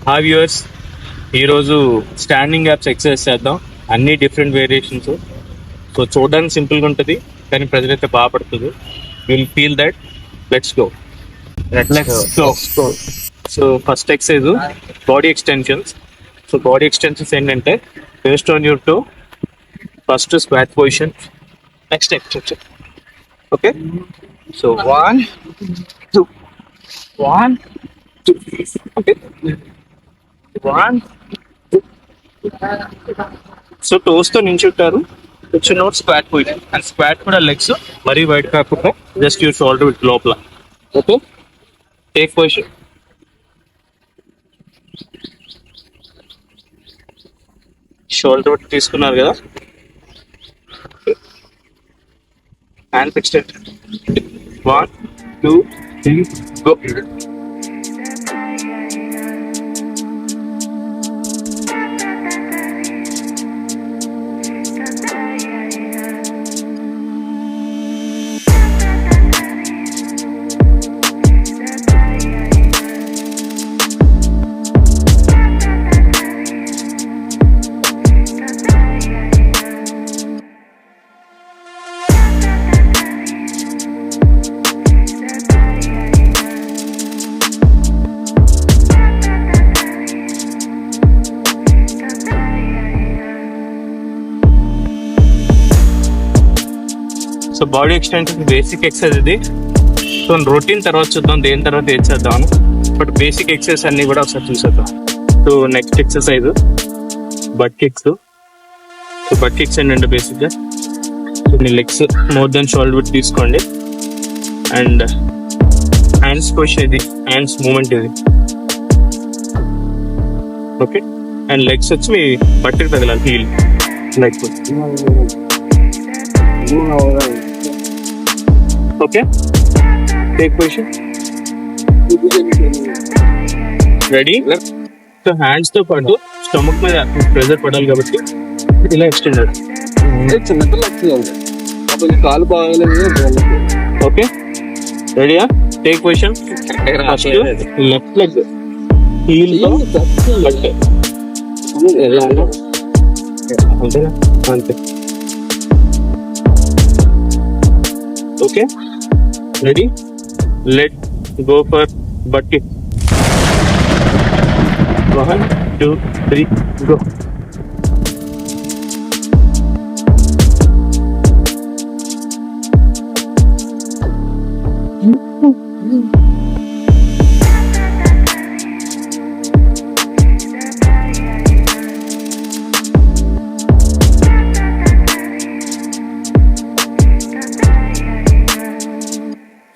Hi viewers, ఈరోజు standing apps exercise చేద్దాం. అన్ని డిఫరెంట్ వేరియేషన్స్. సో చూడడానికి సింపుల్గా ఉంటుంది, కానీ ప్రజలైతే బాగా పడుతుంది. Will feel that. Let's go. So first exercise body extensions. So body extensions ఏంటంటే based on your toe first squat position, next extension. Okay, so 1 2 1 2. Okay, 1 2. So toes తో నించుంటారు, కూర్చున్నోడు స్క్వాట్ పొజిషన్. అండ్ స్క్వాట్ కూడా legs మరీ wide కాకుండా just your shoulder with లోపల. Okay, take position. Shoulder width తీసుకున్నారు కదా, hands extend. 1 2 3 go. So body extension basic exercise ఇది. సో రొటీన్ తర్వాత చూద్దాం, దేని తర్వాత ఏం చేద్దాం. బట్ బేసిక్ ఎక్సర్సైజ్ అన్ని కూడా ఒకసారి చూసేద్దాం. So next exercise butt kicks. So butt kicks ఏంటంటే బేసిక్గా సో మీ legs more than shoulder width తీసుకోండి. అండ్ హ్యాండ్స్ పొజిషన్ ఇది, హ్యాండ్స్ మూమెంట్ ఇది. ఓకే, అండ్ లెగ్స్ వచ్చి మీ బట్టకి తగలాలి, heel like. Okay, take position. Ready. So hands తో పాటు స్టమక్ మీద ప్రెజర్ పడాలి కాబట్టి ఇలా ఎక్స్టెండ్. కాలు బాగాలేదు. ఓకే, రెడీయా? Take position. First left leg heel తో బట్ట. అంతేనా? అంతే. Okay, ready. Let go for butt kick. 1 2 3 go.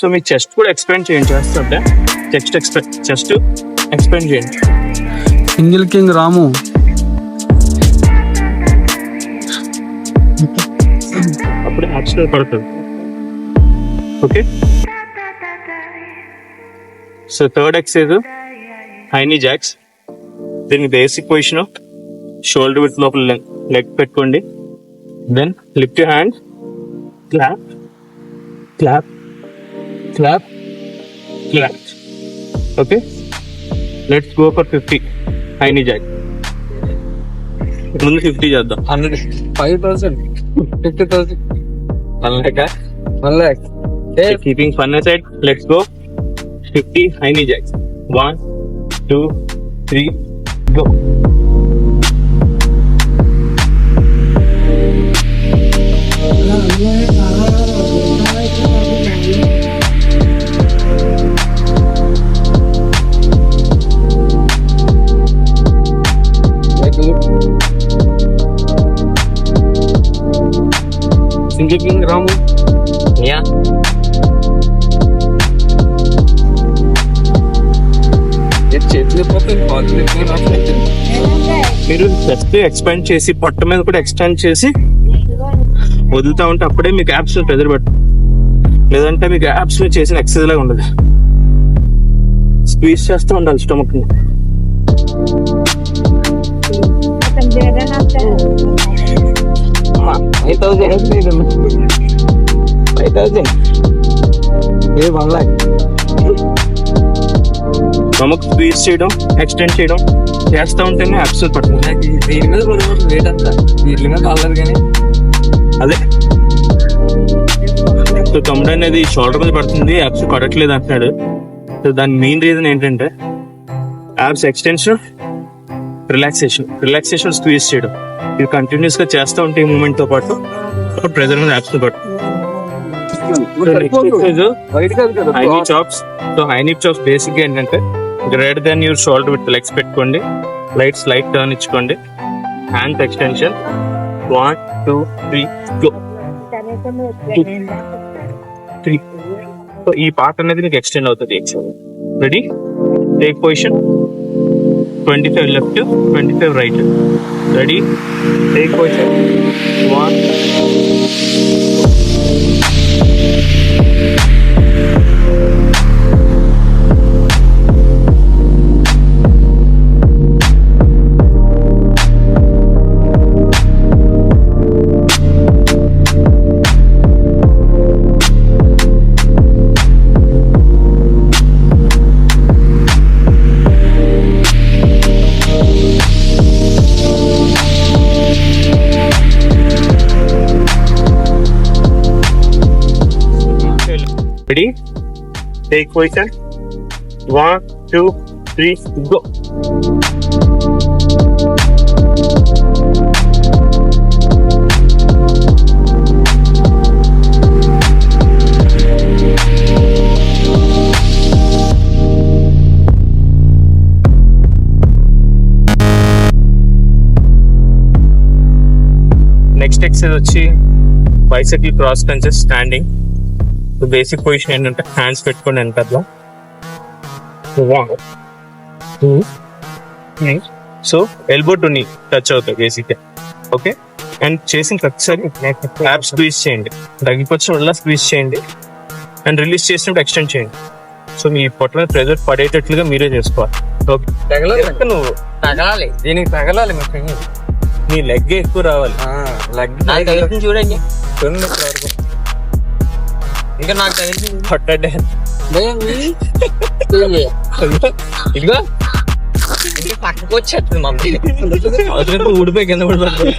So మీ చెస్ట్ కూడా ఎక్స్పెండ్ చేయండి. చేస్తుంటే చెస్ట్ ఎక్స్పెండ్ చేయండి. సింగిల్ కింగ్ రాము. అప్పుడు యాక్షన్ పడుతుంది. Okay, so third exercise high knee jacks. దీనికి బేసిక్ పొజిషన్ షోల్డర్ విత్ లోపల లెగ్ పెట్టుకోండి. Then lift your hand, clap clap clap clap. Okay, let's go for 50 high నీ జాక్. ముందు 50 చేద్దాం. 100 5,000 50,000 1 lakh. Keeping fun aside, let's go. 50 high knee jacks. 1 2 3 go. Single కింగ్ రాము. Yeah. చేతులు పోతే మీరు chest expand చేసి పొట్ట మీద కూడా ఎక్స్టెండ్ చేసి వదులుతా ఉంటే అప్పుడే మీకు యాప్స్ ప్రెజర్ పడుతుంది. లేదంటే మీకు యాప్స్ చేసిన ఎక్సర్సైజ్ లాగా ఉండదు. స్క్వీజ్ చేస్తూ ఉండాలి స్టమక్ ని. ఏ 1 lakh. స్టమక్ స్క్వీజ్ చేయడం, ఎక్స్టెండ్ చేయడం చేస్తూ ఉంటేనే అబ్స్ పడుతుంది. నాకు దీని మీద పడిపోతుంది వెయిట్ అంతా, వీటి మీద కాలేదు కానీ అదే సో తమ్ముడు అనేది షోల్డర్ మీద పడుతుంది, యాప్స్ పడట్లేదు అంటున్నాడు. సో దాని మెయిన్ రీజన్ ఏంటంటే యాప్స్ ఎక్స్టెన్షన్, రిలాక్సేషన్ స్క్వీజ్ చేయడం. ఇది కంటిన్యూస్ గా చేస్తూ ఉంటే ఈ మూమెంట్ తో పాటు ప్రెజర్ మీద యాప్స్ పడుతుంది. వైట్ కాదు కదా. High knee chops. So high knee chops basic గా ఏంటంటే greater than your shoulder width legs పెట్టుకోండి, స్లైట్ టర్న్ ఇచ్చుకోండి, హ్యాండ్స్ ఎక్స్టెన్షన్ 1 2 3 గో 3. సో ఈ పార్ట్ అనేది మీకు ఎక్స్టెండ్ అవుతుంది. Ready, take position 25 left 25 right. Ready, take position 1. Ready? Take position. 1 2 3 go. Next exercise వచ్చి bicycle cross crunches standing. Basic position ఏంటంటే hands పెట్టుకోండి వెనకట్లా. 1 2 3. సో ఎల్బో టు నీ టచ్ అవుతాయి బేసిక్. ఓకే, అండ్ చేసిన ప్రతిసారి యాప్ స్క్వీజ్ చేయండి, తగ్గిపోతే స్క్వీజ్ చేయండి, అండ్ రిలీజ్ చేసినప్పుడు ఎక్స్టెండ్ చేయండి. సో మీ పొట్ల ప్రెజర్ పడేటట్లుగా మీరే చేసుకోవాలి. ఓకే, తగలాలి, నువ్వు తగలాలి, దీనికి తగలాలి. నీ లెగ్ ఎక్కువ రావాలి. లెగ్ చూడండి వరకు. ఇంకా నాకు తెలిసింది పట్టడే ఇదిగో పక్కకు వచ్చేస్తుంది మమ్మీ. ఊడిపోయి కింద పడిపోతుంది.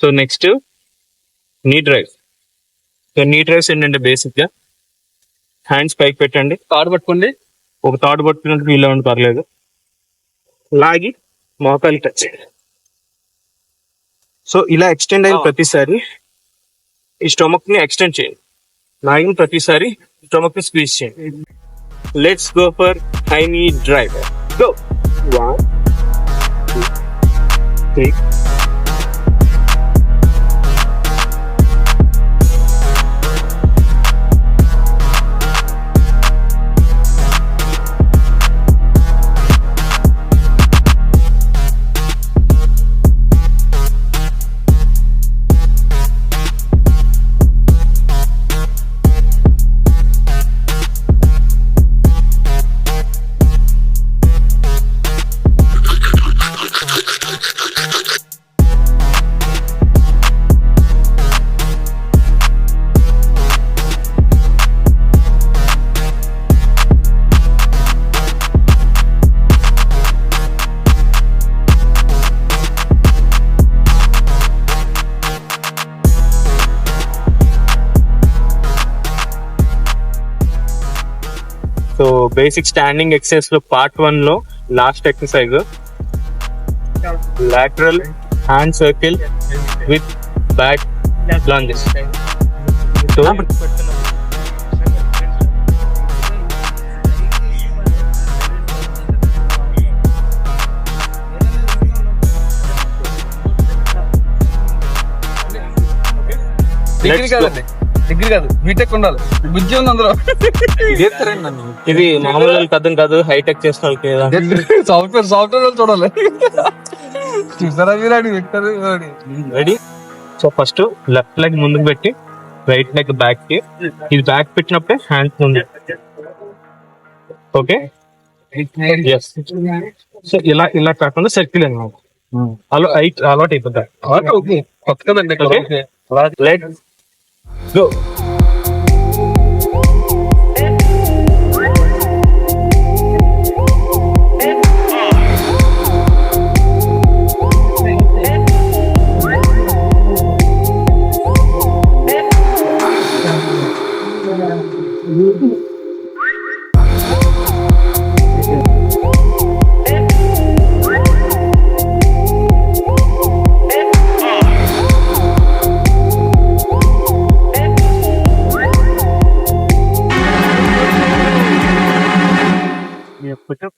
సో నెక్స్ట్ నీ డ్రైవ్. సో నీ డ్రైవ్స్ ఏంటంటే బేసిక్ గా హ్యాండ్స్ పైకి పెట్టండి, తాడు పట్టుకోండి. ఒక తాడు పట్టుకున్నట్టు వీళ్ళు ఉండి పర్లేదు, లాగి మోకాలు టచ్ చేయండి. సో ఇలా ఎక్స్టెండ్ అయిన ప్రతిసారి ఈ స్టొమక్ ని ఎక్స్టెండ్ చేయండి, లాగిన ప్రతిసారి స్టొమక్ ని స్క్వీజ్ చేయండి. లెట్స్ గో ఫర్ హై నీ drive. Go 1 2 3. So basic standing exercise లో పార్ట్ 1 లో last exercise lateral hand circle with back lunges. So degree కాదండి, డిగ్రీ కాదు, బీటెక్ ఉండాలి, బుద్ధి ఉంది అందులో. ఇది మామూలు వాళ్ళకి అర్థం కాదు, హైటెక్ చేసిన వాళ్ళకి సాఫ్ట్వేర్ చూడాలి. చూసారా మీరు అని పెట్టారు. Ready. So first left leg ముందుకు పెట్టి రైట్ లెగ్ బ్యాక్ కి, ఇది బ్యాక్ పెట్టినప్పుడే హ్యాండ్స్ ముందు. Okay, yes. సో ఇలా ఇలా కాకుండా సర్కిల్ అన్నమాట. అలవాటు అయిపోతా. కొత్త కదండి. Let go.